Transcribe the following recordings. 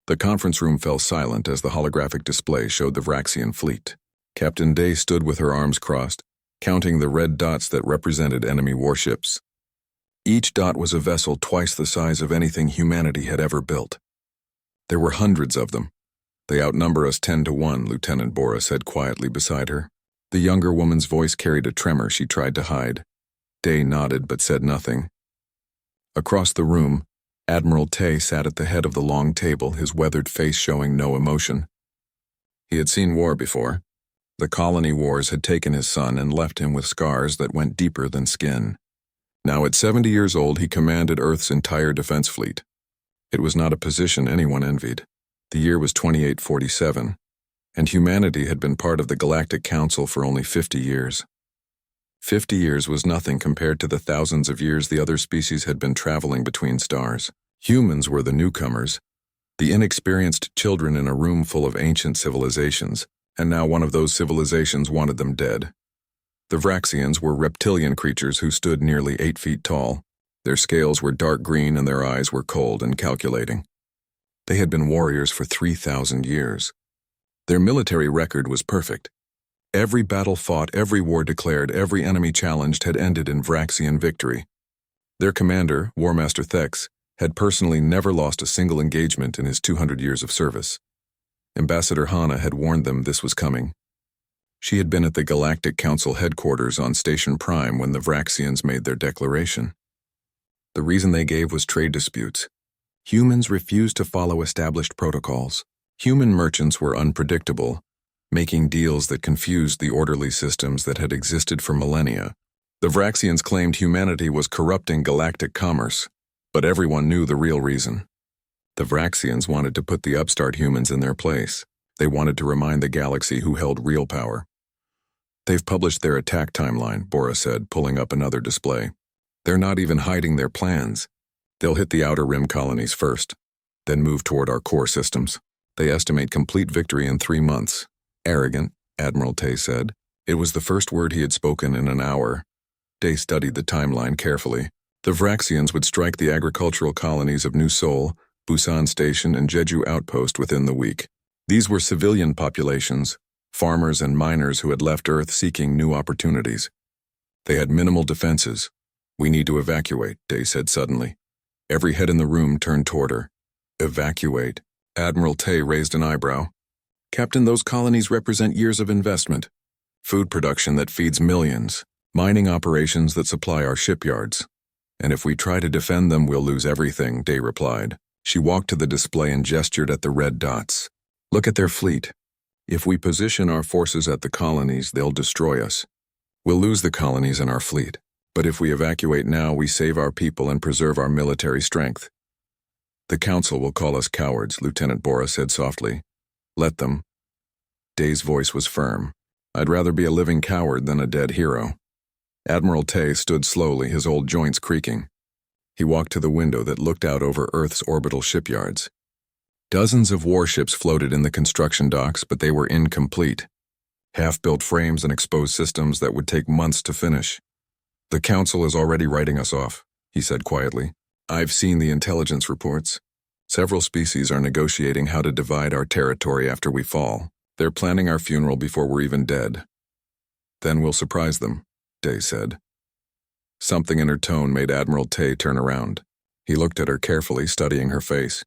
The conference room fell silent as the holographic display showed the Vraxian fleet. Captain Day stood with her arms crossed, counting the red dots that represented enemy warships. Each dot was a vessel twice the size of anything humanity had ever built. There were hundreds of them. "They outnumber us 10-1, Lieutenant Bora said quietly beside her. The younger woman's voice carried a tremor she tried to hide. Day nodded but said nothing. Across the room, Admiral Tay sat at the head of the long table, his weathered face showing no emotion. He had seen war before. The colony wars had taken his son and left him with scars that went deeper than skin. Now at 70 years old, he commanded Earth's entire defense fleet. It was not a position anyone envied. The year was 2847, and humanity had been part of the Galactic Council for only 50 years. 50 years was nothing compared to the thousands of years the other species had been traveling between stars. Humans were the newcomers, the inexperienced children in a room full of ancient civilizations, and now one of those civilizations wanted them dead. The Vraxians were reptilian creatures who stood nearly 8 feet tall. Their scales were dark green and their eyes were cold and calculating. They had been warriors for 3,000 years. Their military record was perfect. Every battle fought, every war declared, every enemy challenged had ended in Vraxian victory. Their commander, War Master Thex, had personally never lost a single engagement in his 200 years of service. Ambassador Hana had warned them this was coming. She had been at the Galactic Council headquarters on Station Prime when the Vraxians made their declaration. The reason they gave was trade disputes. Humans refused to follow established protocols. Human merchants were unpredictable, making deals that confused the orderly systems that had existed for millennia. The Vraxians claimed humanity was corrupting galactic commerce, but everyone knew the real reason. The Vraxians wanted to put the upstart humans in their place. They wanted to remind the galaxy who held real power. "They've published their attack timeline," Bora said, pulling up another display. "They're not even hiding their plans. They'll hit the outer rim colonies first, then move toward our core systems. They estimate complete victory in 3 months. Arrogant, Admiral Tay said. It was the first word he had spoken in an hour. Day studied the timeline carefully. The Vraxians would strike the agricultural colonies of New Seoul, Busan Station, and Jeju Outpost within the week. These were civilian populations, farmers and miners who had left Earth seeking new opportunities. They had minimal defenses. "We need to evacuate," Day said suddenly. Every head in the room turned toward her. "Evacuate?" Admiral Tay raised an eyebrow. "Captain, those colonies represent years of investment. Food production that feeds millions. Mining operations that supply our shipyards. And if we try to defend them, we'll lose everything," Day replied. She walked to the display and gestured at the red dots. "Look at their fleet. If we position our forces at the colonies, they'll destroy us. We'll lose the colonies and our fleet. But if we evacuate now, we save our people and preserve our military strength." "The Council will call us cowards," Lieutenant Bora said softly. "Let them." Day's voice was firm. "I'd rather be a living coward than a dead hero." Admiral Tay stood slowly, his old joints creaking. He walked to the window that looked out over Earth's orbital shipyards. Dozens of warships floated in the construction docks, but they were incomplete. Half-built frames and exposed systems that would take months to finish. "The Council is already writing us off," he said quietly. "I've seen the intelligence reports. Several species are negotiating how to divide our territory after we fall. They're planning our funeral before we're even dead." "Then we'll surprise them," Day said. Something in her tone made Admiral Tay turn around. He looked at her carefully, studying her face.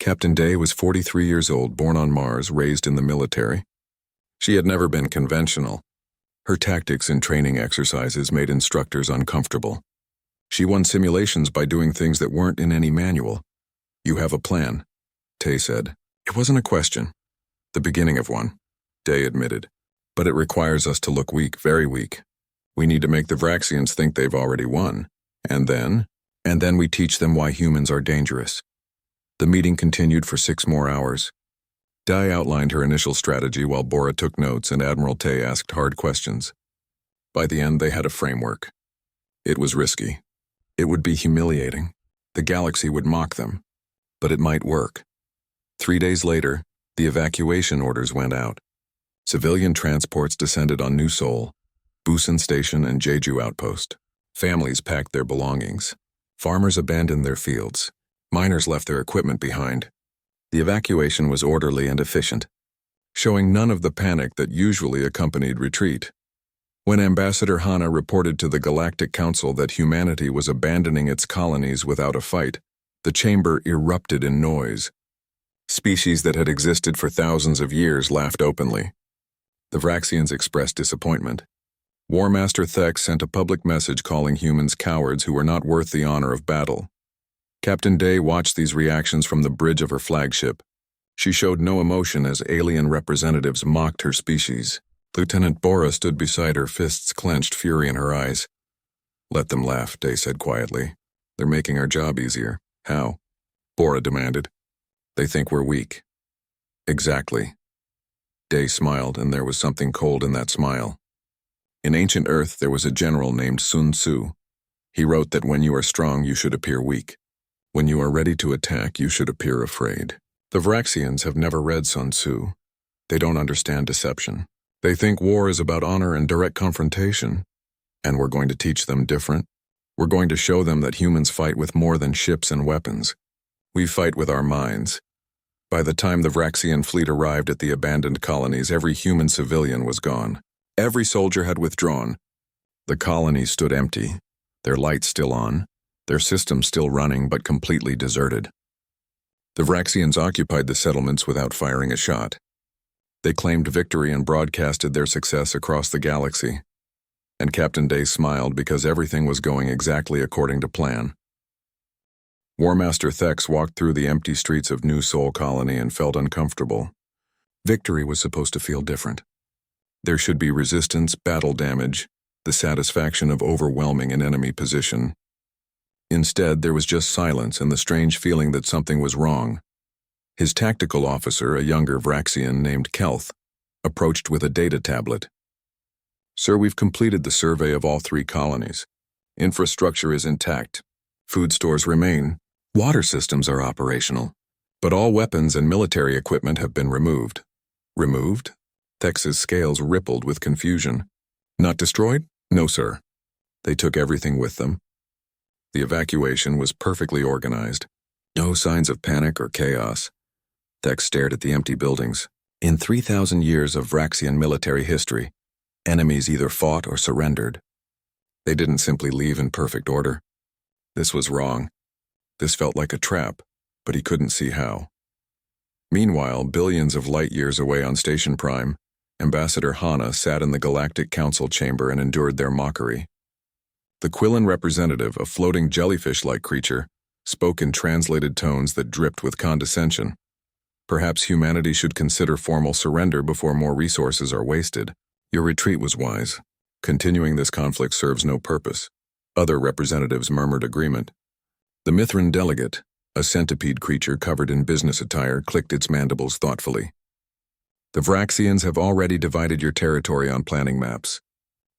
Captain Day was 43 years old, born on Mars, raised in the military. She had never been conventional. Her tactics and training exercises made instructors uncomfortable. She won simulations by doing things that weren't in any manual. "You have a plan," Tay said. "It wasn't a question." "The beginning of one," Day admitted. "But it requires us to look weak, very weak. We need to make the Vraxians think they've already won. And then we teach them why humans are dangerous." The meeting continued for 6 more hours. Day outlined her initial strategy while Bora took notes and Admiral Tay asked hard questions. By the end, they had a framework. It was risky. It would be humiliating. The galaxy would mock them. But it might work. 3 days later, the evacuation orders went out. Civilian transports descended on New Seoul, Busan Station, and Jeju Outpost. Families packed their belongings. Farmers abandoned their fields. Miners left their equipment behind. The evacuation was orderly and efficient, showing none of the panic that usually accompanied retreat. When Ambassador Hana reported to the Galactic Council that humanity was abandoning its colonies without a fight, the chamber erupted in noise. Species that had existed for thousands of years laughed openly. The Vraxians expressed disappointment. War Master Thex sent a public message calling humans cowards who were not worth the honor of battle. Captain Day watched these reactions from the bridge of her flagship. She showed no emotion as alien representatives mocked her species. Lieutenant Bora stood beside her, fists clenched, fury in her eyes. "Let them laugh," Day said quietly. "They're making our job easier." "How?" Bora demanded. "They think we're weak." "Exactly." Day smiled, and there was something cold in that smile. In ancient Earth, there was a general named Sun Tzu. He wrote that when you are strong, you should appear weak. When you are ready to attack, you should appear afraid. The Vraxians have never read Sun Tzu. They don't understand deception. They think war is about honor and direct confrontation. And we're going to teach them different. We're going to show them that humans fight with more than ships and weapons. We fight with our minds. By the time the Vraxian fleet arrived at the abandoned colonies, every human civilian was gone. Every soldier had withdrawn. The colonies stood empty, their lights still on, their systems still running but completely deserted. The Vraxians occupied the settlements without firing a shot. They claimed victory and broadcasted their success across the galaxy. And Captain Day smiled because everything was going exactly according to plan. War Master Thex walked through the empty streets of New Sol Colony and felt uncomfortable. Victory was supposed to feel different. There should be resistance, battle damage, the satisfaction of overwhelming an enemy position. Instead, there was just silence and the strange feeling that something was wrong. His tactical officer, a younger Vraxian named Kelth, approached with a data tablet. "Sir, we've completed the survey of all 3 colonies. Infrastructure is intact. Food stores remain. Water systems are operational. But all weapons and military equipment have been removed." "Removed?" Thex's scales rippled with confusion. "Not destroyed?" "No, sir. They took everything with them." The evacuation was perfectly organized. No signs of panic or chaos. Thex stared at the empty buildings. In 3,000 years of Vraxian military history, enemies either fought or surrendered. They didn't simply leave in perfect order. This was wrong. This felt like a trap, but he couldn't see how. Meanwhile, billions of light years away on Station Prime, Ambassador Hana sat in the Galactic Council chamber and endured their mockery. The Quillan representative, a floating jellyfish-like creature, spoke in translated tones that dripped with condescension. Perhaps humanity should consider formal surrender before more resources are wasted. Your retreat was wise. Continuing this conflict serves no purpose. Other representatives murmured agreement. The Mithran delegate, a centipede creature covered in business attire, clicked its mandibles thoughtfully. The Vraxians have already divided your territory on planning maps.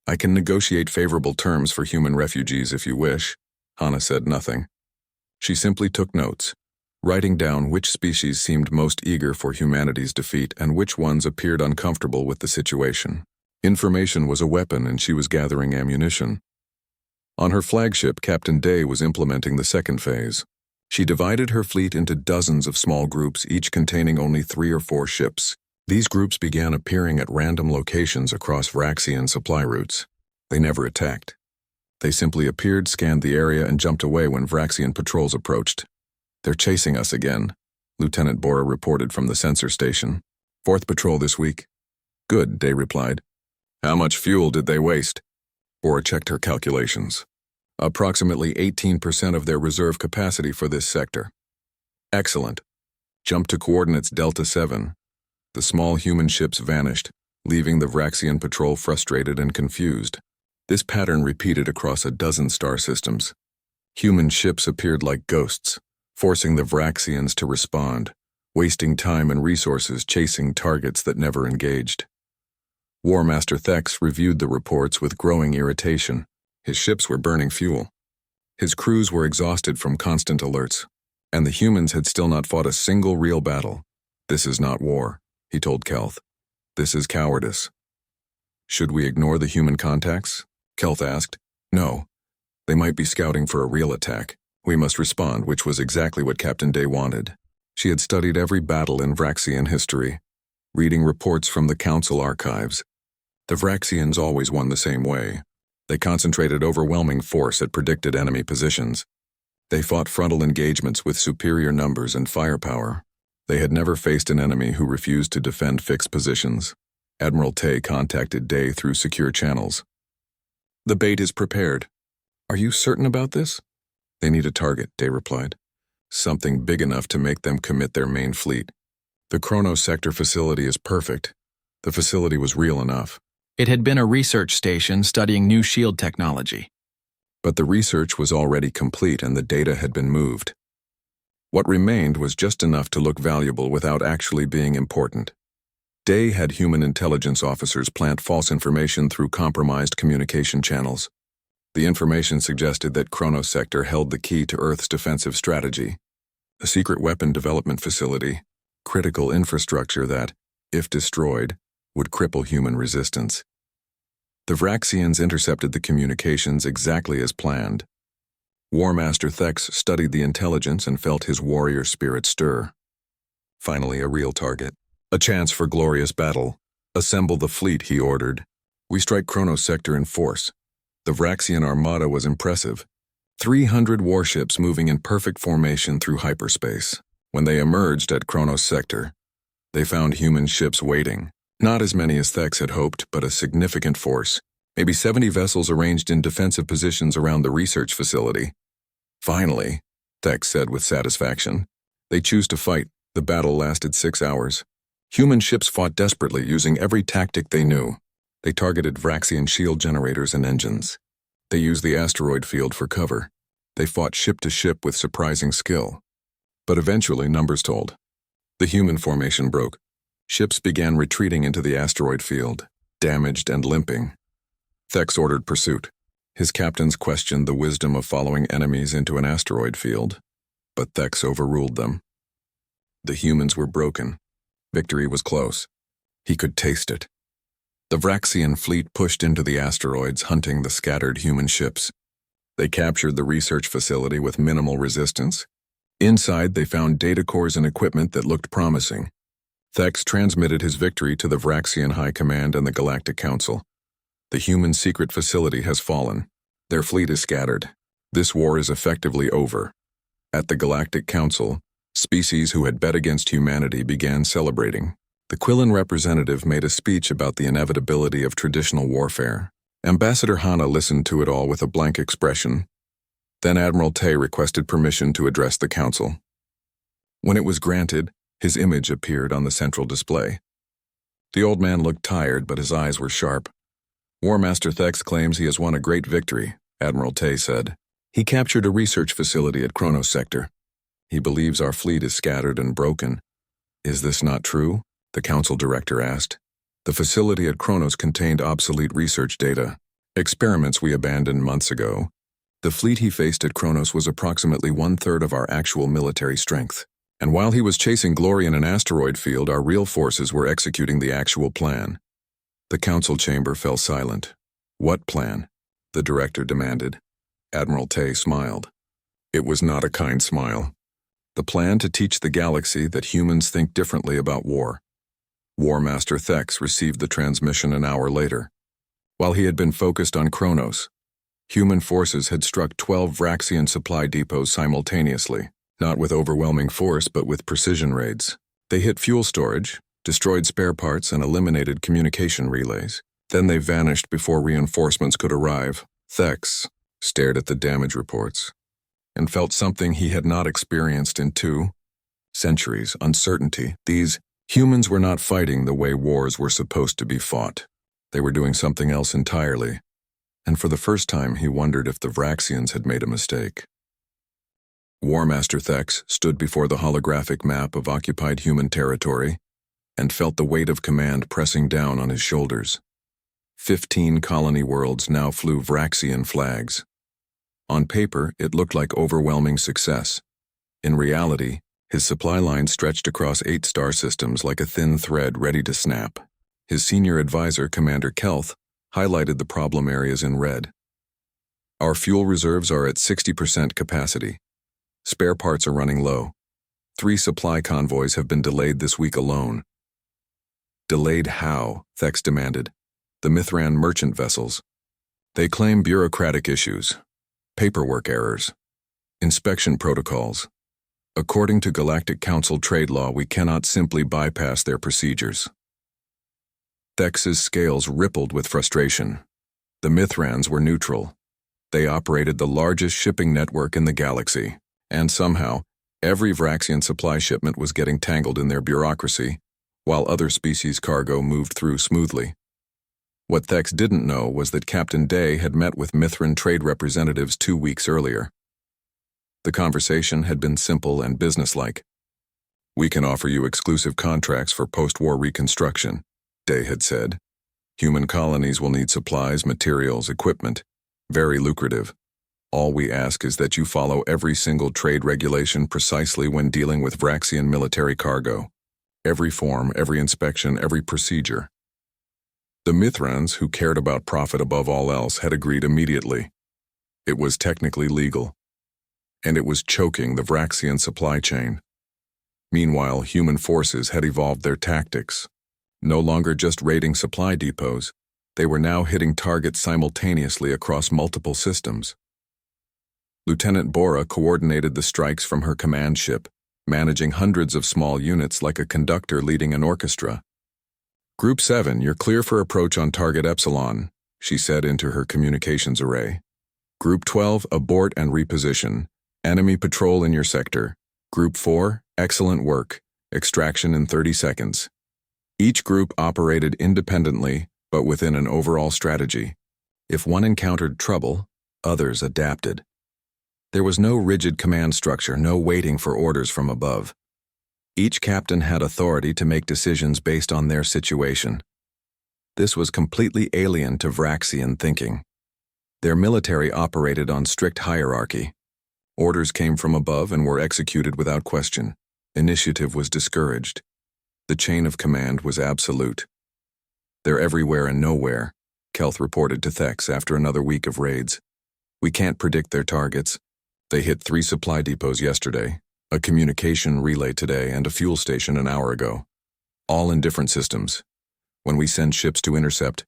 I can negotiate favorable terms for human refugees if you wish. Hana said nothing. She simply took notes, writing down which species seemed most eager for humanity's defeat and which ones appeared uncomfortable with the situation. Information was a weapon and she was gathering ammunition. On her flagship, Captain Day was implementing the second phase. She divided her fleet into dozens of small groups, each containing only 3 or 4 ships. These groups began appearing at random locations across Vraxian supply routes. They never attacked. They simply appeared, scanned the area, and jumped away when Vraxian patrols approached. "They're chasing us again," Lieutenant Bora reported from the sensor station. "4th patrol this week." "Good," Day replied. "How much fuel did they waste?" Bora checked her calculations. "Approximately 18% of their reserve capacity for this sector." "Excellent." Jump to coordinates Delta 7. The small human ships vanished, leaving the Vraxian patrol frustrated and confused. This pattern repeated across a dozen star systems. Human ships appeared like ghosts, forcing the Vraxians to respond, wasting time and resources chasing targets that never engaged. War Master Thex reviewed the reports with growing irritation. His ships were burning fuel. His crews were exhausted from constant alerts, and the humans had still not fought a single real battle. "This is not war," he told Kelth. "This is cowardice." "Should we ignore the human contacts?" Kelth asked. "No. They might be scouting for a real attack. We must respond," which was exactly what Captain Day wanted. She had studied every battle in Vraxian history, reading reports from the Council archives. The Vraxians always won the same way. They concentrated overwhelming force at predicted enemy positions. They fought frontal engagements with superior numbers and firepower. They had never faced an enemy who refused to defend fixed positions. Admiral Tay contacted Day through secure channels. "The bait is prepared." "Are you certain about this?" "They need a target," Day replied. "Something big enough to make them commit their main fleet. The Chronos Sector facility is perfect." The facility was real enough. It had been a research station studying new shield technology. But the research was already complete and the data had been moved. What remained was just enough to look valuable without actually being important. Day had human intelligence officers plant false information through compromised communication channels. The information suggested that Chronos Sector held the key to Earth's defensive strategy, a secret weapon development facility, critical infrastructure that, if destroyed, would cripple human resistance. The Vraxians intercepted the communications exactly as planned. War Master Thex studied the intelligence and felt his warrior spirit stir. Finally, a real target. A chance for glorious battle. "Assemble the fleet," he ordered. "We strike Chronos Sector in force." The Vraxian armada was impressive. 300 warships moving in perfect formation through hyperspace. When they emerged at Chronos Sector, they found human ships waiting. Not as many as Thex had hoped, but a significant force. Maybe 70 vessels arranged in defensive positions around the research facility. "Finally," Thex said with satisfaction. "They choose to fight." The battle lasted 6 hours. Human ships fought desperately, using every tactic they knew. They targeted Vraxian shield generators and engines. They used the asteroid field for cover. They fought ship to ship with surprising skill. But eventually, numbers told. The human formation broke. Ships began retreating into the asteroid field, damaged and limping. Thex ordered pursuit. His captains questioned the wisdom of following enemies into an asteroid field, but Thex overruled them. The humans were broken. Victory was close. He could taste it. The Vraxian fleet pushed into the asteroids, hunting the scattered human ships. They captured the research facility with minimal resistance. Inside, they found data cores and equipment that looked promising. Thex transmitted his victory to the Vraxian High Command and the Galactic Council. "The human secret facility has fallen. Their fleet is scattered. This war is effectively over." At the Galactic Council, species who had bet against humanity began celebrating. The Quillan representative made a speech about the inevitability of traditional warfare. Ambassador Hanna listened to it all with a blank expression. Then Admiral Tay requested permission to address the council. When it was granted, his image appeared on the central display. The old man looked tired, but his eyes were sharp. "War Master Thex claims he has won a great victory," Admiral Tay said. "He captured a research facility at Chronos Sector. He believes our fleet is scattered and broken." "Is this not true?" the council director asked. "The facility at Chronos contained obsolete research data, experiments we abandoned months ago. The fleet he faced at Chronos was approximately 1/3 of our actual military strength. And while he was chasing glory in an asteroid field, our real forces were executing the actual plan." The council chamber fell silent. "What plan?" the director demanded. Admiral Tay smiled. It was not a kind smile. "The plan to teach the galaxy that humans think differently about war." War Master Thex received the transmission an hour later. While he had been focused on Chronos, human forces had struck 12 Vraxian supply depots simultaneously, not with overwhelming force but with precision raids. They hit fuel storage, destroyed spare parts, and eliminated communication relays. Then they vanished before reinforcements could arrive. Thex stared at the damage reports and felt something he had not experienced in 2 centuries: uncertainty. These humans were not fighting the way wars were supposed to be fought. They were doing something else entirely. And for the first time, he wondered if the Vraxians had made a mistake. War Master Thex stood before the holographic map of occupied human territory and felt the weight of command pressing down on his shoulders. 15 colony worlds now flew Vraxian flags. On paper, it looked like overwhelming success. In reality, his supply line stretched across 8 star systems like a thin thread ready to snap. His senior advisor, Commander Kelth, highlighted the problem areas in red. "Our fuel reserves are at 60% capacity. Spare parts are running low. 3 supply convoys have been delayed this week alone. Delayed how? Thex demanded. The Mithran merchant vessels. They claim bureaucratic issues, paperwork errors, inspection protocols. According to Galactic Council trade law, we cannot simply bypass their procedures. Thex's scales rippled with frustration. The Mithrans were neutral. They operated the largest shipping network in the galaxy, and somehow, every Vraxian supply shipment was getting tangled in their bureaucracy, while other species' cargo moved through smoothly. What Thex didn't know was that Captain Day had met with Mithran trade representatives 2 weeks earlier. The conversation had been simple and businesslike. "We can offer you exclusive contracts for post-war reconstruction," Day had said. "Human colonies will need supplies, materials, equipment. Very lucrative. All we ask is that you follow every single trade regulation precisely when dealing with Vraxian military cargo. Every form, every inspection, every procedure." The Mithrans, who cared about profit above all else, had agreed immediately. It was technically legal. And it was choking the Vraxian supply chain. Meanwhile, human forces had evolved their tactics. No longer just raiding supply depots, they were now hitting targets simultaneously across multiple systems. Lieutenant Bora coordinated the strikes from her command ship, managing hundreds of small units like a conductor leading an orchestra. "Group 7, you're clear for approach on target Epsilon," she said into her communications array. "Group 12, abort and reposition. Enemy patrol in your sector. Group 4, excellent work. Extraction in 30 seconds. Each group operated independently, but within an overall strategy. If one encountered trouble, others adapted. There was no rigid command structure, no waiting for orders from above. Each captain had authority to make decisions based on their situation. This was completely alien to Vraxian thinking. Their military operated on strict hierarchy. Orders came from above and were executed without question. Initiative was discouraged. The chain of command was absolute. "They're everywhere and nowhere," Kelth reported to Thex after another week of raids. "We can't predict their targets. They hit 3 supply depots yesterday, a communication relay today, and a fuel station an hour ago. All in different systems. When we send ships to intercept,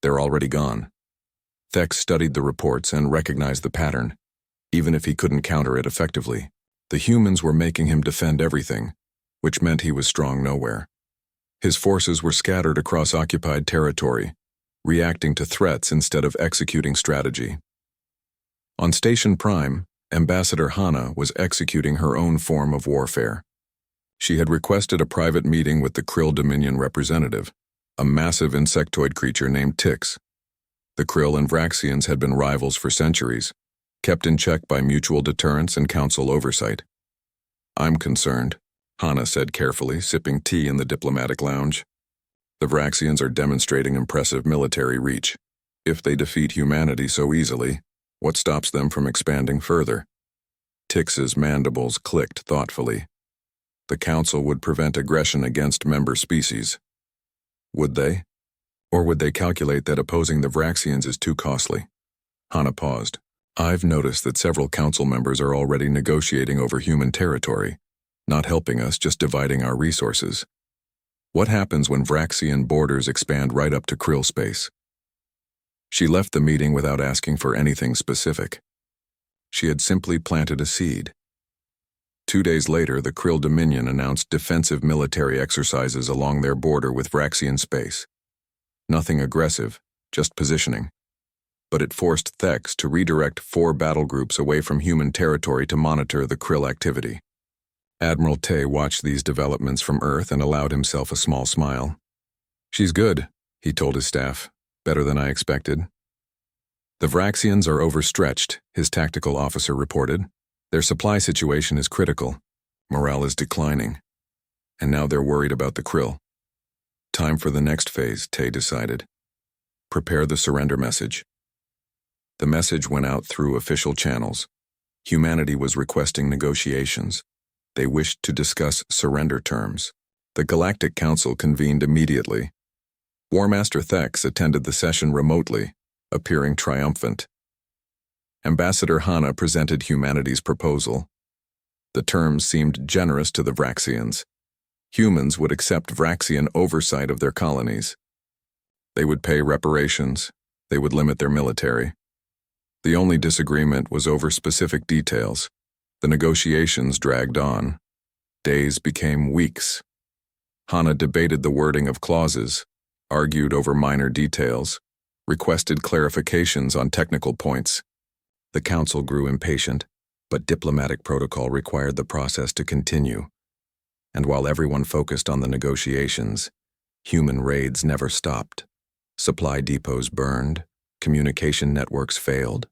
they're already gone." Thex studied the reports and recognized the pattern. Even if he couldn't counter it effectively, the humans were making him defend everything, which meant he was strong nowhere. His forces were scattered across occupied territory, reacting to threats instead of executing strategy. On Station Prime, Ambassador Hana was executing her own form of warfare. She had requested a private meeting with the Krill Dominion representative, a massive insectoid creature named Tix. The Krill and Vraxians had been rivals for centuries, kept in check by mutual deterrence and council oversight. "I'm concerned," Hana said carefully, sipping tea in the diplomatic lounge. "The Vraxians are demonstrating impressive military reach. If they defeat humanity so easily, what stops them from expanding further?" Tix's mandibles clicked thoughtfully. "The council would prevent aggression against member species." Would they? Or would they calculate that opposing the Vraxians is too costly? Hana paused. "I've noticed that several council members are already negotiating over human territory, not helping us, just dividing our resources. What happens when Vraxian borders expand right up to Krill space?" She left the meeting without asking for anything specific. She had simply planted a seed. 2 days later, the Krill Dominion announced defensive military exercises along their border with Vraxian space. Nothing aggressive, just positioning. But it forced Thex to redirect 4 battle groups away from human territory to monitor the Krill activity. Admiral Tay watched these developments from Earth and allowed himself a small smile. "She's good," he told his staff. "Better than I expected." "The Vraxians are overstretched," his tactical officer reported. "Their supply situation is critical. Morale is declining. And now they're worried about the Krill." Time for the next phase, Tay decided. Prepare the surrender message. The message went out through official channels. Humanity was requesting negotiations. They wished to discuss surrender terms. The Galactic Council convened immediately. Warmaster Thex attended the session remotely, appearing triumphant. Ambassador Hana presented humanity's proposal. The terms seemed generous to the Vraxians. Humans would accept Vraxian oversight of their colonies. They would pay reparations. They would limit their military. The only disagreement was over specific details. The negotiations dragged on. Days became weeks. Hana debated the wording of clauses, argued over minor details, requested clarifications on technical points. The council grew impatient, but diplomatic protocol required the process to continue. And while everyone focused on the negotiations, human raids never stopped. Supply depots burned, communication networks failed.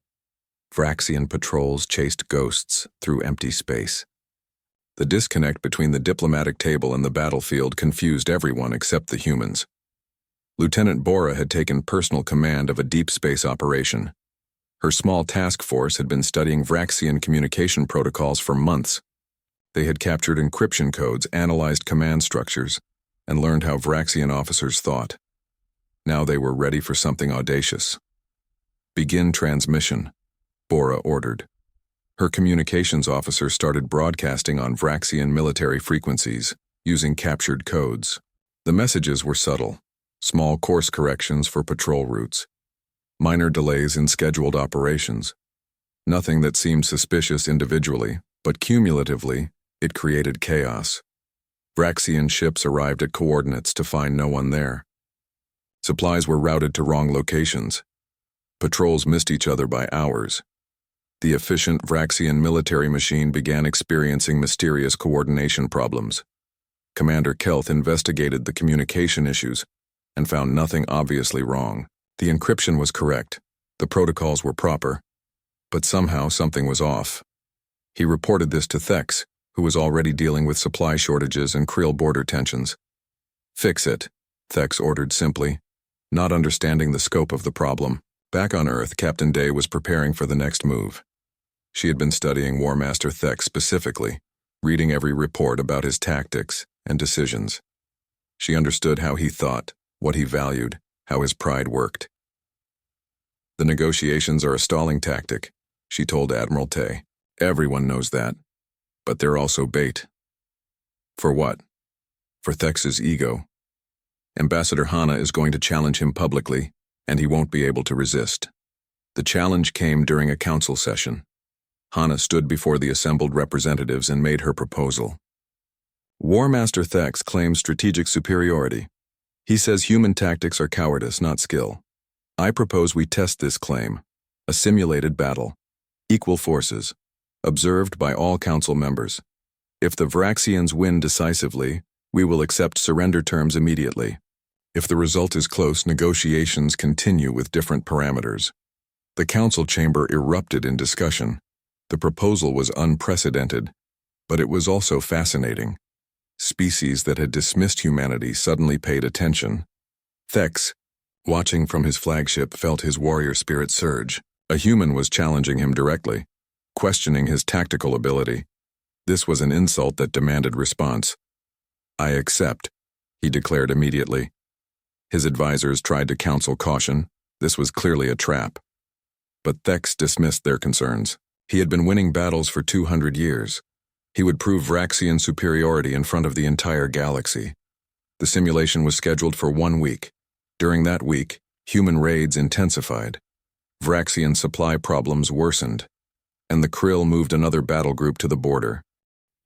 Vraxian patrols chased ghosts through empty space. The disconnect between the diplomatic table and the battlefield confused everyone except the humans. Lieutenant Bora had taken personal command of a deep space operation. Her small task force had been studying Vraxian communication protocols for months. They had captured encryption codes, analyzed command structures, and learned how Vraxian officers thought. Now they were ready for something audacious. "Begin transmission," Bora ordered. Her communications officer started broadcasting on Vraxian military frequencies, using captured codes. The messages were subtle, small course corrections for patrol routes, minor delays in scheduled operations. Nothing that seemed suspicious individually, but cumulatively, it created chaos. Vraxian ships arrived at coordinates to find no one there. Supplies were routed to wrong locations. Patrols missed each other by hours. The efficient Vraxian military machine began experiencing mysterious coordination problems. Commander Kelth investigated the communication issues and found nothing obviously wrong. The encryption was correct, the protocols were proper, but somehow something was off. He reported this to Thex, who was already dealing with supply shortages and Krill border tensions. "Fix it," Thex ordered simply, not understanding the scope of the problem. Back on Earth, Captain Day was preparing for the next move. She had been studying War Master Thex specifically, reading every report about his tactics and decisions. She understood how he thought, what he valued, how his pride worked. "The negotiations are a stalling tactic," she told Admiral Tay. "Everyone knows that. But they're also bait." "For what?" "For Thex's ego. Ambassador Hana is going to challenge him publicly, and he won't be able to resist." The challenge came during a council session. Hana stood before the assembled representatives and made her proposal. "War Master Thex claims strategic superiority. He says human tactics are cowardice, not skill. I propose we test this claim. A simulated battle. Equal forces. Observed by all council members. If the Vraxians win decisively, we will accept surrender terms immediately. If the result is close, negotiations continue with different parameters." The council chamber erupted in discussion. The proposal was unprecedented, but it was also fascinating. Species that had dismissed humanity suddenly paid attention. Thex, watching from his flagship, felt his warrior spirit surge. A human was challenging him directly, questioning his tactical ability. This was an insult that demanded response. "I accept," he declared immediately. His advisors tried to counsel caution. This was clearly a trap. But Thex dismissed their concerns. He had been winning battles for 200 years. He would prove Vraxian superiority in front of the entire galaxy. The simulation was scheduled for 1 week. During that week, human raids intensified. Vraxian supply problems worsened, and the Krill moved another battle group to the border.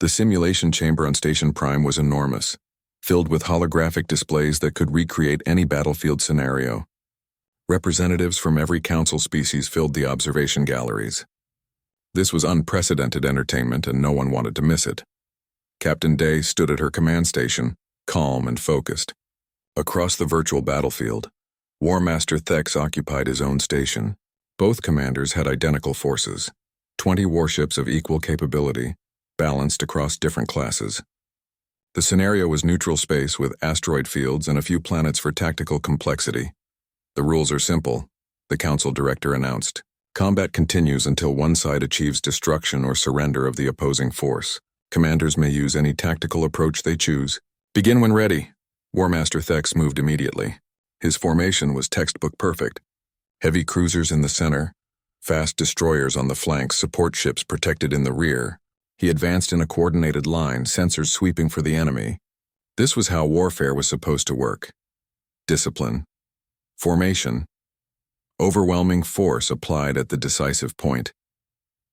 The simulation chamber on Station Prime was enormous, filled with holographic displays that could recreate any battlefield scenario. Representatives from every council species filled the observation galleries. This was unprecedented entertainment, and no one wanted to miss it. Captain Day stood at her command station, calm and focused. Across the virtual battlefield, War Master Thex occupied his own station. Both commanders had identical forces, 20 warships of equal capability, balanced across different classes. The scenario was neutral space with asteroid fields and a few planets for tactical complexity. "The rules are simple," the council director announced. "Combat continues until one side achieves destruction or surrender of the opposing force. Commanders may use any tactical approach they choose. Begin when ready." War Master Thex moved immediately. His formation was textbook perfect. Heavy cruisers in the center, fast destroyers on the flanks, support ships protected in the rear. He advanced in a coordinated line, sensors sweeping for the enemy. This was how warfare was supposed to work. Discipline. Formation. Overwhelming force applied at the decisive point.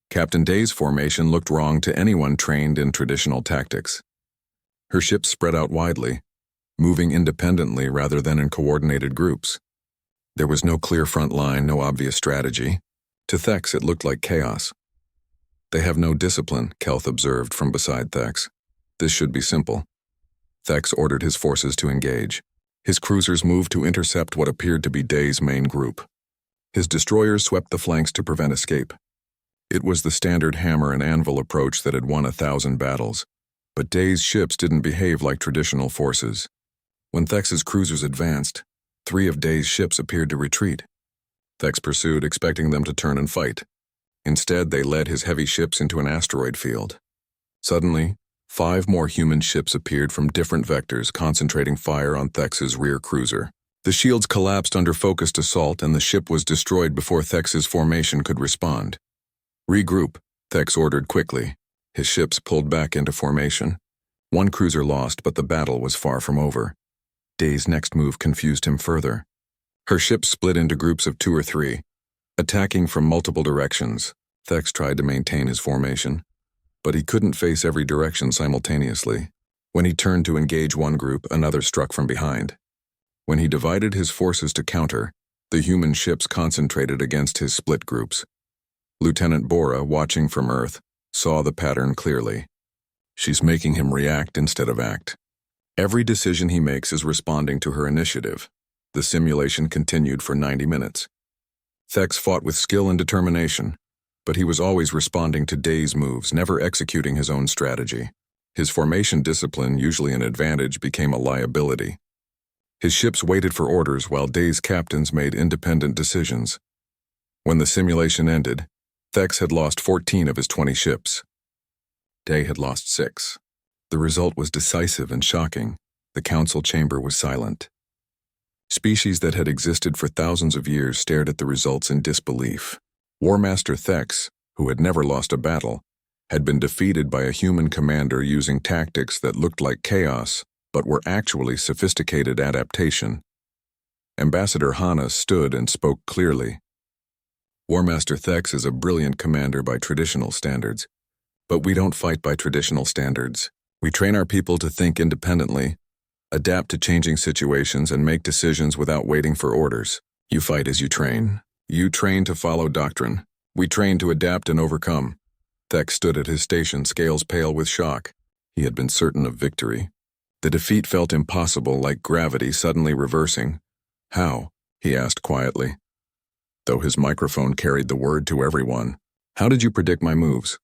Captain Day's formation looked wrong to anyone trained in traditional tactics. Her ships spread out widely, moving independently rather than in coordinated groups. There was no clear front line, no obvious strategy. To Thex, it looked like chaos. They have no discipline, Kelth observed from beside Thex. This should be simple. Thex ordered his forces to engage. His cruisers moved to intercept what appeared to be Day's main group. His destroyers swept the flanks to prevent escape. It was the standard hammer and anvil approach that had won 1,000 battles. But Day's ships didn't behave like traditional forces. When Thex's cruisers advanced, 3 of Day's ships appeared to retreat. Thex pursued, expecting them to turn and fight. Instead, they led his heavy ships into an asteroid field. Suddenly, 5 more human ships appeared from different vectors, concentrating fire on Thex's rear cruiser. The shields collapsed under focused assault, and the ship was destroyed before Thex's formation could respond. Regroup, Thex ordered quickly. His ships pulled back into formation. 1 cruiser lost, but the battle was far from over. Day's next move confused him further. Her ships split into groups of 2 or 3. Attacking from multiple directions, Thex tried to maintain his formation. But he couldn't face every direction simultaneously. When he turned to engage one group, another struck from behind. When he divided his forces to counter, the human ships concentrated against his split groups. Lieutenant Bora, watching from Earth, saw the pattern clearly. She's making him react instead of act. Every decision he makes is responding to her initiative. The simulation continued for 90 minutes. Thex fought with skill and determination, but he was always responding to Day's moves, never executing his own strategy. His formation discipline, usually an advantage, became a liability. His ships waited for orders while Day's captains made independent decisions. When the simulation ended, Thex had lost 14 of his 20 ships. Day had lost 6. The result was decisive and shocking. The council chamber was silent. Species that had existed for thousands of years stared at the results in disbelief. Warmaster Thex, who had never lost a battle, had been defeated by a human commander using tactics that looked like chaos, but were actually sophisticated adaptation. Ambassador Hana stood and spoke clearly. Warmaster Thex is a brilliant commander by traditional standards, but we don't fight by traditional standards. We train our people to think independently, adapt to changing situations, and make decisions without waiting for orders. You fight as you train. You train to follow doctrine. We train to adapt and overcome. Thex stood at his station, scales pale with shock. He had been certain of victory. The defeat felt impossible, like gravity suddenly reversing. How? He asked quietly. Though his microphone carried the word to everyone. How did you predict my moves?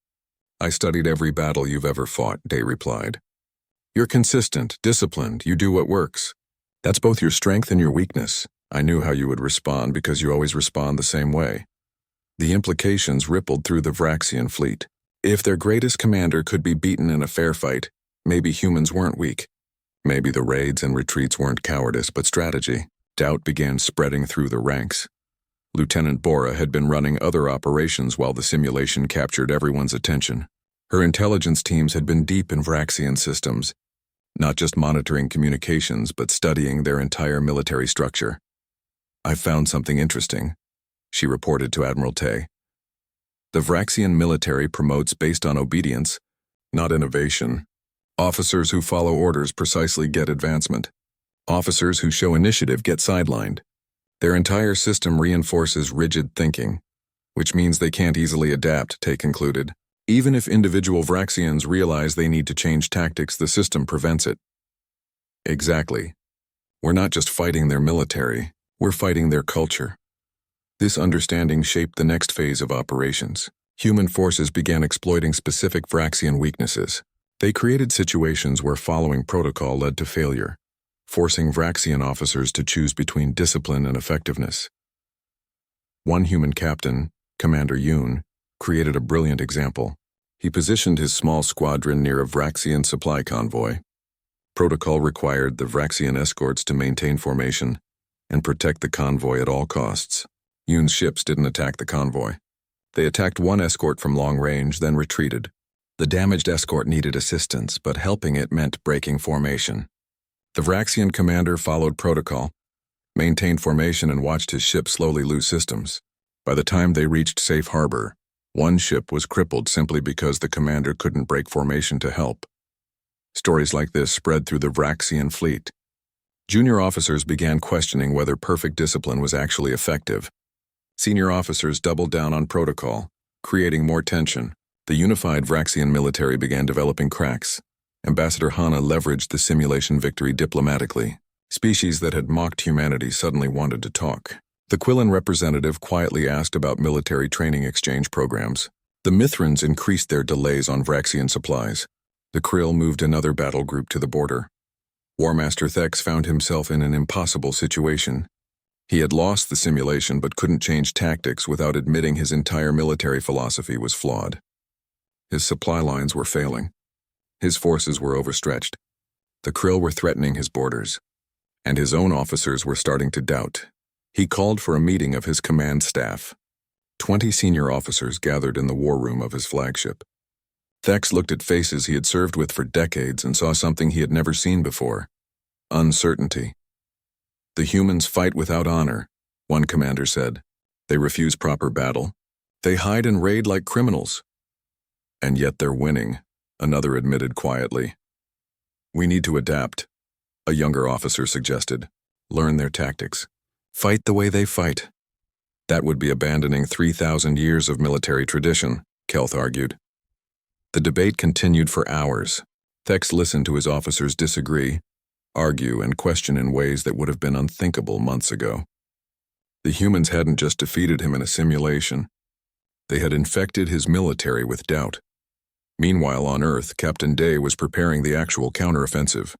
I studied every battle you've ever fought, Day replied. You're consistent, disciplined, you do what works. That's both your strength and your weakness. I knew how you would respond because you always respond the same way. The implications rippled through the Vraxian fleet. If their greatest commander could be beaten in a fair fight, maybe humans weren't weak. Maybe the raids and retreats weren't cowardice but strategy. Doubt began spreading through the ranks. Lieutenant Bora had been running other operations while the simulation captured everyone's attention. Her intelligence teams had been deep in Vraxian systems, not just monitoring communications but studying their entire military structure. I found something interesting, she reported to Admiral Tay. The Vraxian military promotes based on obedience, not innovation. Officers who follow orders precisely get advancement. Officers who show initiative get sidelined. Their entire system reinforces rigid thinking, which means they can't easily adapt, Tay concluded. Even if individual Vraxians realize they need to change tactics, the system prevents it. Exactly. We're not just fighting their military, we're fighting their culture. This understanding shaped the next phase of operations. Human forces began exploiting specific Vraxian weaknesses. They created situations where following protocol led to failure, forcing Vraxian officers to choose between discipline and effectiveness. One human captain, Commander Yoon, created a brilliant example. He positioned his small squadron near a Vraxian supply convoy. Protocol required the Vraxian escorts to maintain formation and protect the convoy at all costs. Yoon's ships didn't attack the convoy. They attacked one escort from long range, then retreated. The damaged escort needed assistance, but helping it meant breaking formation. The Vraxian commander followed protocol, maintained formation, and watched his ship slowly lose systems. By the time they reached safe harbor, one ship was crippled simply because the commander couldn't break formation to help. Stories like this spread through the Vraxian fleet. Junior officers began questioning whether perfect discipline was actually effective. Senior officers doubled down on protocol, creating more tension. The unified Vraxian military began developing cracks. Ambassador Hana leveraged the simulation victory diplomatically. Species that had mocked humanity suddenly wanted to talk. The Quillan representative quietly asked about military training exchange programs. The Mithrans increased their delays on Vraxian supplies. The Krill moved another battle group to the border. War Master Thex found himself in an impossible situation. He had lost the simulation but couldn't change tactics without admitting his entire military philosophy was flawed. His supply lines were failing. His forces were overstretched. The Krill were threatening his borders. And his own officers were starting to doubt. He called for a meeting of his command staff. 20 senior officers gathered in the war room of his flagship. Thex looked at faces he had served with for decades and saw something he had never seen before. Uncertainty. The humans fight without honor, one commander said. They refuse proper battle. They hide and raid like criminals. And yet they're winning, another admitted quietly. We need to adapt, a younger officer suggested. Learn their tactics. Fight the way they fight. That would be abandoning 3,000 years of military tradition, Kelth argued. The debate continued for hours. Thex listened to his officers disagree, argue, and question in ways that would have been unthinkable months ago. The humans hadn't just defeated him in a simulation. They had infected his military with doubt. Meanwhile, on Earth, Captain Day was preparing the actual counteroffensive.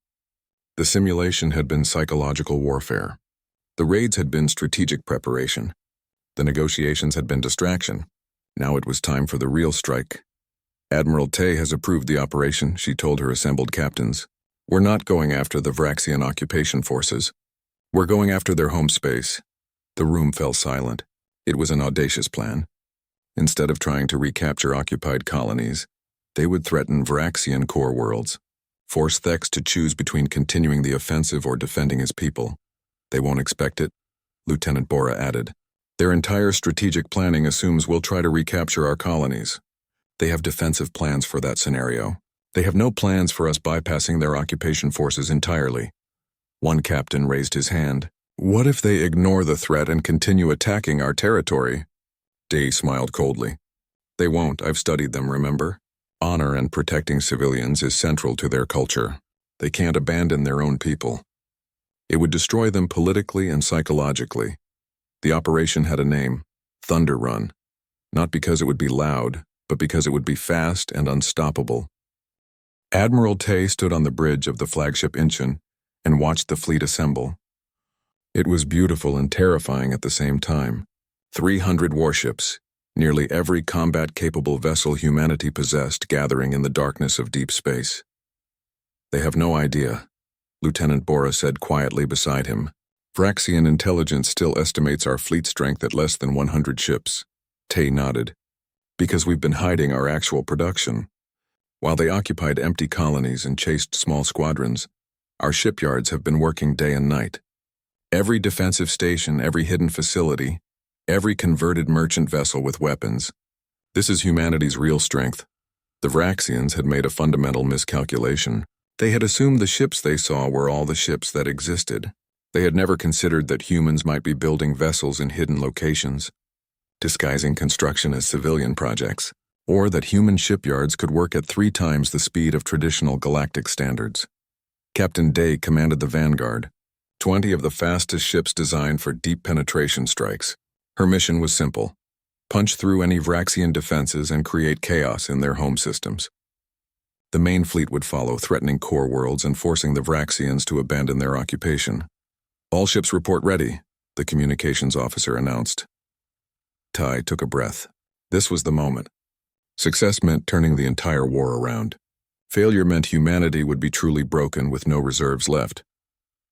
The simulation had been psychological warfare. The raids had been strategic preparation. The negotiations had been distraction. Now it was time for the real strike. Admiral Tay has approved the operation, she told her assembled captains. We're not going after the Vraxian occupation forces. We're going after their home space. The room fell silent. It was an audacious plan. Instead of trying to recapture occupied colonies, they would threaten Vraxian core worlds, force Thex to choose between continuing the offensive or defending his people. They won't expect it, Lieutenant Bora added. Their entire strategic planning assumes we'll try to recapture our colonies. They have defensive plans for that scenario. They have no plans for us bypassing their occupation forces entirely. One captain raised his hand. What if they ignore the threat and continue attacking our territory? Day smiled coldly. They won't, I've studied them, remember? Honor and protecting civilians is central to their culture. They can't abandon their own people. It would destroy them politically and psychologically. The operation had a name, Thunder Run, not because it would be loud, but because it would be fast and unstoppable. Admiral Tay stood on the bridge of the flagship Incheon and watched the fleet assemble. It was beautiful and terrifying at the same time. 300 warships, nearly every combat-capable vessel humanity possessed, gathering in the darkness of deep space. They have no idea, Lieutenant Bora said quietly beside him. Vraxian intelligence still estimates our fleet strength at less than 100 ships. Tay nodded. Because we've been hiding our actual production. While they occupied empty colonies and chased small squadrons, our shipyards have been working day and night. Every defensive station, every hidden facility, every converted merchant vessel with weapons. This is humanity's real strength. The Vraxians had made a fundamental miscalculation. They had assumed the ships they saw were all the ships that existed. They had never considered that humans might be building vessels in hidden locations, disguising construction as civilian projects, or that human shipyards could work at 3 times the speed of traditional galactic standards. Captain Day commanded the Vanguard, 20 of the fastest ships designed for deep penetration strikes. Her mission was simple: punch through any Vraxian defenses and create chaos in their home systems. The main fleet would follow, threatening core worlds and forcing the Vraxians to abandon their occupation. All ships report ready, the communications officer announced. Tai took a breath. This was the moment. Success meant turning the entire war around. Failure meant humanity would be truly broken with no reserves left.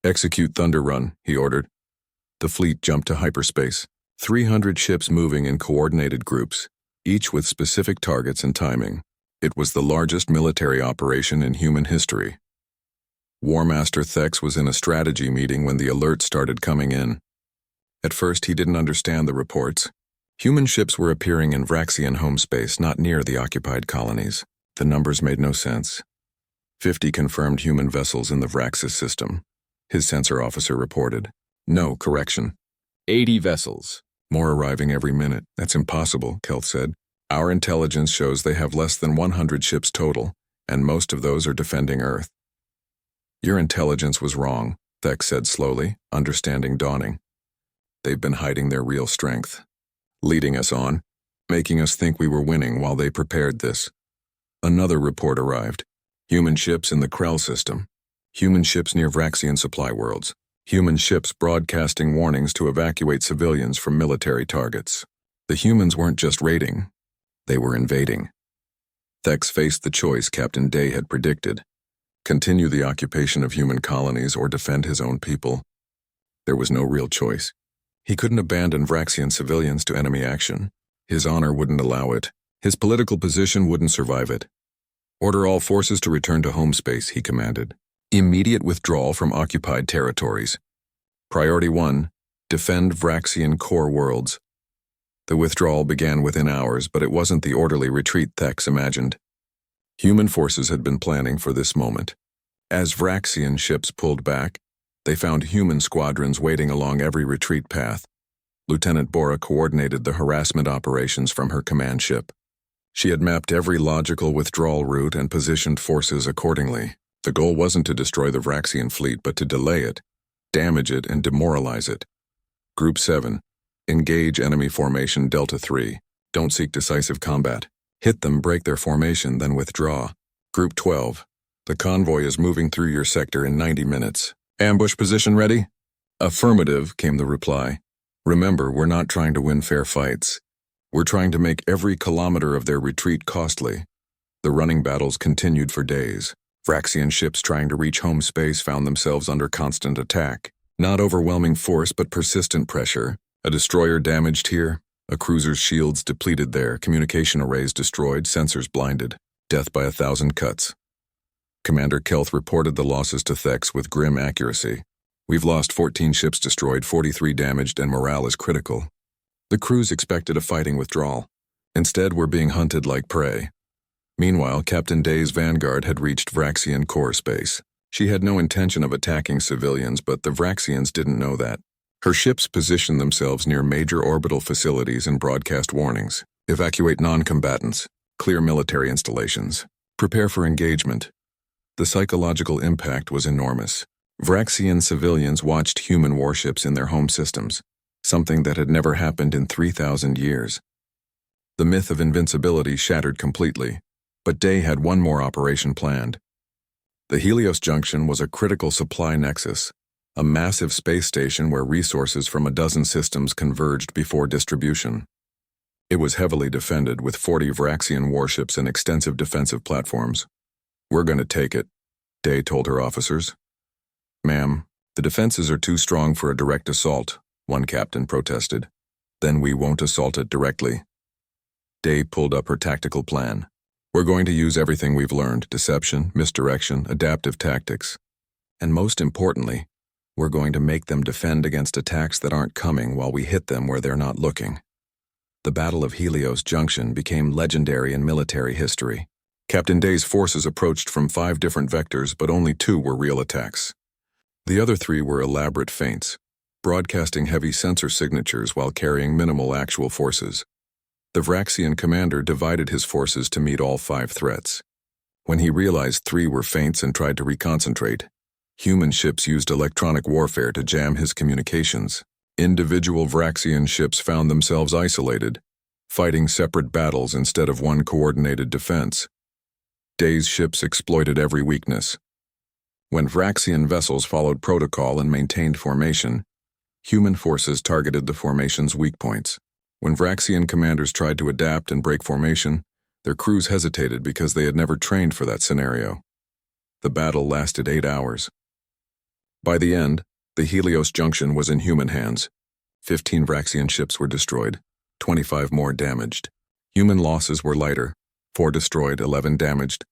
Execute Thunder Run, he ordered. The fleet jumped to hyperspace, 300 ships moving in coordinated groups, each with specific targets and timing. It was the largest military operation in human history. War Master Thex was in a strategy meeting when the alerts started coming in. At first, he didn't understand the reports. Human ships were appearing in Vraxian home space, not near the occupied colonies. The numbers made no sense. 50 confirmed human vessels in the Vraxis system. His sensor officer reported. No, correction. 80 vessels. More arriving every minute. That's impossible, Kelth said. Our intelligence shows they have less than 100 ships total, and most of those are defending Earth. Your intelligence was wrong, Thex said slowly, understanding dawning. They've been hiding their real strength, leading us on, making us think we were winning while they prepared this. Another report arrived. Human ships in the Krell system. Human ships near Vraxian supply worlds. Human ships broadcasting warnings to evacuate civilians from military targets. The humans weren't just raiding, they were invading. Thex faced the choice Captain Day had predicted. Continue the occupation of human colonies or defend his own people. There was no real choice. He couldn't abandon Vraxian civilians to enemy action. His honor wouldn't allow it. His political position wouldn't survive it. Order all forces to return to home space, he commanded. Immediate withdrawal from occupied territories. Priority 1, defend Vraxian core worlds. The withdrawal began within hours, but it wasn't the orderly retreat Thex imagined. Human forces had been planning for this moment. As Vraxian ships pulled back, they found human squadrons waiting along every retreat path. Lieutenant Bora coordinated the harassment operations from her command ship. She had mapped every logical withdrawal route and positioned forces accordingly. The goal wasn't to destroy the Vraxian fleet, but to delay it, damage it, and demoralize it. Group 7. Engage enemy formation Delta 3. Don't seek decisive combat. Hit them, break their formation, then withdraw. Group 12. The convoy is moving through your sector in 90 minutes. Ambush position ready? Affirmative, came the reply. Remember, we're not trying to win fair fights. We're trying to make every kilometer of their retreat costly. The running battles continued for days. Vraxian ships trying to reach home space found themselves under constant attack. Not overwhelming force, but persistent pressure. A destroyer damaged here, a cruiser's shields depleted there, communication arrays destroyed, sensors blinded. Death by 1,000 cuts. Commander Kelth reported the losses to Thex with grim accuracy. We've lost 14 ships destroyed, 43 damaged, and morale is critical. The crews expected a fighting withdrawal. Instead, we're being hunted like prey. Meanwhile, Captain Day's vanguard had reached Vraxian core space. She had no intention of attacking civilians, but the Vraxians didn't know that. Her ships positioned themselves near major orbital facilities and broadcast warnings. Evacuate non-combatants. Clear military installations. Prepare for engagement. The psychological impact was enormous. Vraxian civilians watched human warships in their home systems, something that had never happened in 3,000 years. The myth of invincibility shattered completely, but Day had one more operation planned. The Helios Junction was a critical supply nexus, a massive space station where resources from a dozen systems converged before distribution. It was heavily defended with 40 Vraxian warships and extensive defensive platforms. We're going to take it, Day told her officers. Ma'am, the defenses are too strong for a direct assault, one captain protested. Then we won't assault it directly. Day pulled up her tactical plan. We're going to use everything we've learned, deception, misdirection, adaptive tactics. And most importantly, we're going to make them defend against attacks that aren't coming while we hit them where they're not looking. The Battle of Helios Junction became legendary in military history. Captain Day's forces approached from 5 different vectors, but only 2 were real attacks. The other 3 were elaborate feints, broadcasting heavy sensor signatures while carrying minimal actual forces. The Vraxian commander divided his forces to meet all 5 threats. When he realized 3 were feints and tried to reconcentrate, human ships used electronic warfare to jam his communications. Individual Vraxian ships found themselves isolated, fighting separate battles instead of one coordinated defense. Day's ships exploited every weakness. When Vraxian vessels followed protocol and maintained formation, human forces targeted the formation's weak points. When Vraxian commanders tried to adapt and break formation, their crews hesitated because they had never trained for that scenario. The battle lasted 8 hours. By the end, the Helios Junction was in human hands. 15 Vraxian ships were destroyed, 25 more damaged. Human losses were lighter, 4 destroyed, 11 damaged.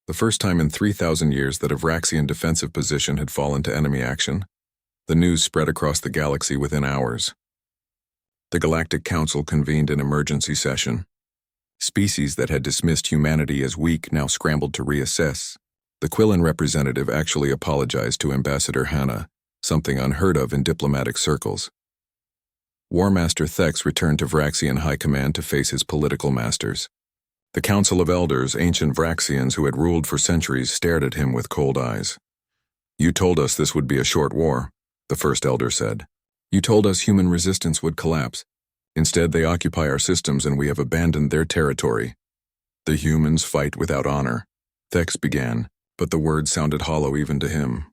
The first time in 3,000 years that a Vraxian defensive position had fallen to enemy action. The news spread across the galaxy within hours. The Galactic Council convened an emergency session. Species that had dismissed humanity as weak now scrambled to reassess. The Quillan representative actually apologized to Ambassador Hannah, something unheard of in diplomatic circles. War Master Thex returned to Vraxian High Command to face his political masters. The Council of Elders, ancient Vraxians who had ruled for centuries, stared at him with cold eyes. "You told us this would be a short war," the first elder said. "You told us human resistance would collapse. Instead, they occupy our systems and we have abandoned their territory. The humans fight without honor." Thex began, but the words sounded hollow even to him.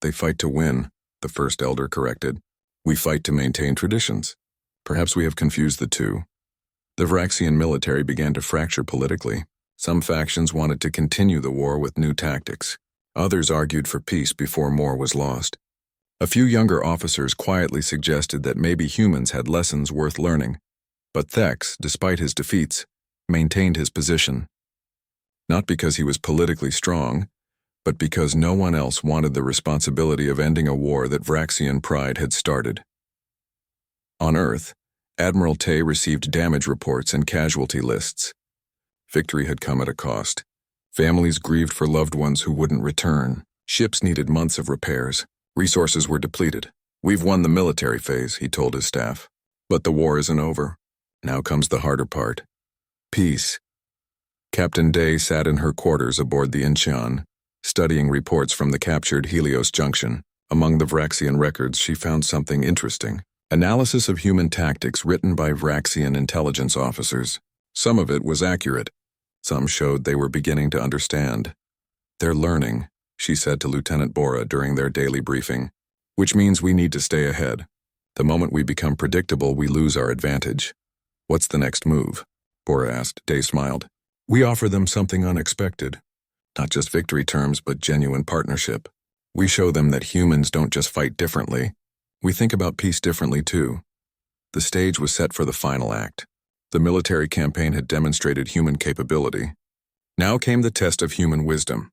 "They fight to win," the first elder corrected. "We fight to maintain traditions. Perhaps we have confused the two." The Vraxian military began to fracture politically. Some factions wanted to continue the war with new tactics. Others argued for peace before more was lost. A few younger officers quietly suggested that maybe humans had lessons worth learning. But Thex, despite his defeats, maintained his position. Not because he was politically strong, but because no one else wanted the responsibility of ending a war that Vraxian pride had started. On Earth, Admiral Tay received damage reports and casualty lists. Victory had come at a cost. Families grieved for loved ones who wouldn't return. Ships needed months of repairs. Resources were depleted. "We've won the military phase," he told his staff. "But the war isn't over. Now comes the harder part. Peace." Captain Day sat in her quarters aboard the Incheon, studying reports from the captured Helios Junction. Among the Vraxian records, she found something interesting. Analysis of human tactics written by Vraxian intelligence officers. Some of it was accurate. Some showed they were beginning to understand. "They're learning," she said to Lieutenant Bora during their daily briefing, "which means we need to stay ahead. The moment we become predictable, we lose our advantage." "What's the next move?" Bora asked. Day smiled. "We offer them something unexpected. Not just victory terms, but genuine partnership. We show them that humans don't just fight differently. We think about peace differently too." The stage was set for the final act. The military campaign had demonstrated human capability. Now came the test of human wisdom.